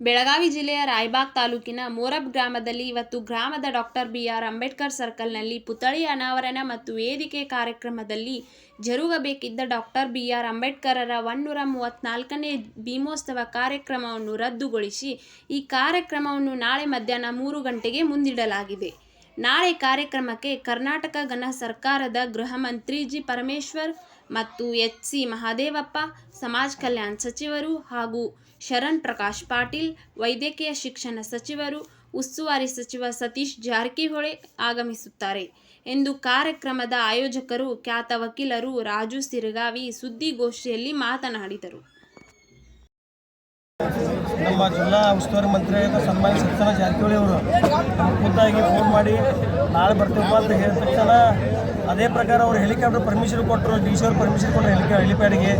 ಬೆಳಗಾವಿ ಜಿಲ್ಲೆಯ ರಾಯಬಾಗ್ ತಾಲೂಕಿನ ಮೋರಬ್ ಗ್ರಾಮದಲ್ಲಿ ಇವತ್ತು ಗ್ರಾಮದ ಡಾಕ್ಟರ್ ಬಿ.ಆರ್. ಅಂಬೇಡ್ಕರ್ ಸರ್ಕಲ್ನಲ್ಲಿ ಪುತ್ಥಳಿ ಅನಾವರಣ ಮತ್ತು ವೇದಿಕೆ ಕಾರ್ಯಕ್ರಮದಲ್ಲಿ ಜರುಗಬೇಕಿದ್ದ ಡಾಕ್ಟರ್ ಬಿ.ಆರ್. ಅಂಬೇಡ್ಕರರ 134ನೇ ಭೀಮೋತ್ಸವ ಕಾರ್ಯಕ್ರಮವನ್ನು ರದ್ದುಗೊಳಿಸಿ ಈ ಕಾರ್ಯಕ್ರಮವನ್ನು ನಾಳೆ ಮಧ್ಯಾಹ್ನ 3 ಗಂಟೆಗೆ ಮುಂದೂಡಲಾಗಿದೆ. ನಾಳೆ ಕಾರ್ಯಕ್ರಮಕ್ಕೆ ಕರ್ನಾಟಕ ಗಣ ಸರ್ಕಾರದ ಗೃಹ ಮಂತ್ರಿ ಜಿ. ಪರಮೇಶ್ವರ್ ಮತ್ತು ಎಚ್.ಸಿ. ಮಹದೇವಪ್ಪ, ಸಮಾಜ ಕಲ್ಯಾಣ ಸಚಿವರು ಹಾಗೂ ಶರಣ್ ಪ್ರಕಾಶ್ ಪಾಟೀಲ್, ವೈದ್ಯಕೀಯ ಶಿಕ್ಷಣ ಸಚಿವರು, ಉಸ್ತುವಾರಿ ಸಚಿವ ಸತೀಶ್ ಜಾರಕಿಹೊಳಿ ಆಗಮಿಸುತ್ತಾರೆ ಎಂದು ಕಾರ್ಯಕ್ರಮದ ಆಯೋಜಕರು ಖ್ಯಾತ ವಕೀಲರು ರಾಜು ಸಿರಗಾವಿ ಸುದ್ದಿಗೋಷ್ಠಿಯಲ್ಲಿ ಮಾತನಾಡಿದರು. ನಮ್ಮ ಜಿಲ್ಲಾ ಉಸ್ತುವಾರಿ ಮಂತ್ರಿಯಾದ ಸನ್ಮಾನ್ಯ ಸತೀಶ್ ಜಾರಕಿಹೊಳಿ ಅವರು ಖುದ್ದಾಗಿ ಫೋನ್ ಮಾಡಿ ನಾಳೆ ಬರ್ತೀವಪ್ಪ ಅಂತ ಹೇಳಿದ ತಕ್ಷಣ ಅದೇ ಪ್ರಕಾರ ಅವರು ಹೆಲಿಕಾಪ್ಟರ್ ಪರ್ಮಿಷನ್ ಕೊಟ್ಟರು, ಡಿ.ಸಿ ಅವ್ರು ಪರ್ಮಿಷನ್ ಕೊಟ್ಟರು ಹೆಲಿಪ್ಯಾಡಿಗೆ.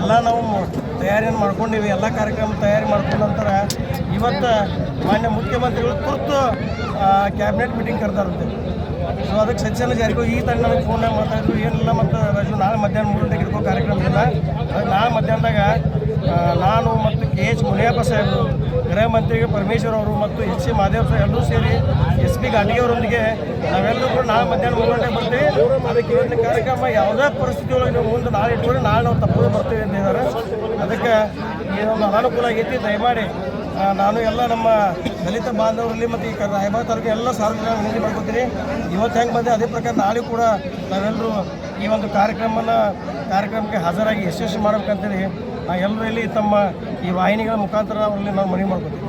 ಎಲ್ಲ ನಾವು ತಯಾರಿಯನ್ನು ಮಾಡ್ಕೊಂಡಿವಿ. ಎಲ್ಲ ಕಾರ್ಯಕ್ರಮ ತಯಾರಿ ಮಾಡ್ಕೊಂಡ ನಂತರ ಇವತ್ತು ಮಾನ್ಯ ಮುಖ್ಯಮಂತ್ರಿಗಳು ತುರ್ತು ಕ್ಯಾಬಿನೆಟ್ ಮೀಟಿಂಗ್ ಕರೆದಾರಂತೆ. ಸೊ ಅದಕ್ಕೆ ಸತೀಶ್ ಜಾರಕಿಹೊಳಿ ಈ ತಂಡ ನನಗೆ ಫೋನ್ನಾಗ ಮಾತಾಡಿದ್ರು, ಏನಿಲ್ಲ ಮತ್ತು ರಾಜು ನಾಳೆ ಮಧ್ಯಾಹ್ನ 3 ಗಂಟೆಗೆ ಇರ್ಕೋ ಕಾರ್ಯಕ್ರಮ ಇಲ್ಲ. ನಾಳೆ ಮಧ್ಯಾಹ್ನದಾಗ ನಾನು ಮತ್ತು ಕೆ.ಎಚ್. ಮುನಿಯಪ್ಪ ಸಾಹೇಬರು, ಗೃಹ ಮಂತ್ರಿಗೆ ಪರಮೇಶ್ವರ್ ಅವರು ಮತ್ತು ಎಚ್.ಸಿ. ಮಹದೇವ್ ಸಾಹೇಬ್ ಎಲ್ಲರೂ ಸೇರಿ ಎಸ್.ಪಿ. ಗಾಂಡಿಗೆ ಅವರೊಂದಿಗೆ ನಾವೆಲ್ಲರೂ ಕೂಡ ನಾಳೆ ಮಧ್ಯಾಹ್ನ 3 ಗಂಟೆಗೆ ಬರ್ತೀವಿ. ಅದಕ್ಕೆ ಇವತ್ತಿನ ಕಾರ್ಯಕ್ರಮ ಯಾವುದೇ ಪರಿಸ್ಥಿತಿ ಒಳಗೆ ನೀವು ಮುಂದೆ ನಾಳೆ ಇಟ್ಕೊಂಡು ನಾಳೆ ನಾವು ತಪ್ಪದೆ ಬರ್ತೀವಿ ಅಂತ ಹೇಳಿದ್ದಾರೆ. ಅದಕ್ಕೆ ಇದೊಂದು ಅನಾನುಕೂಲ ಆಗೈತಿ. ದಯಮಾಡಿ ನಾನು ಎಲ್ಲ ನಮ್ಮ ದಲಿತ ಬಾಂಧವರಲ್ಲಿ ಮತ್ತು ಈ ರಾಯಬಾಗ್ ತಾಲೂಕಿನ ಎಲ್ಲ ಸಾರ್ವಜನಿಕ ವಿನಂತಿ ಮಾಡ್ಕೊತೀನಿ. ಇವತ್ತು ಹೆಂಗೆ ಬಂದೆ ಅದೇ ಪ್ರಕಾರ ನಾಳೆ ಕೂಡ ನಾವೆಲ್ಲರೂ ಈ ಒಂದು ಕಾರ್ಯಕ್ರಮಕ್ಕೆ ಹಾಜರಾಗಿ ಯಶಸ್ವಿ ಮಾಡಬೇಕಂತೇಳಿ ಎಲ್ಲರೂ ಇಲ್ಲಿ ತಮ್ಮ ಈ ವಾಹಿನಿಗಳ ಮುಖಾಂತರ ಅವರಲ್ಲಿ ನಾವು ಮನವಿ ಮಾಡ್ಕೊತೀವಿ.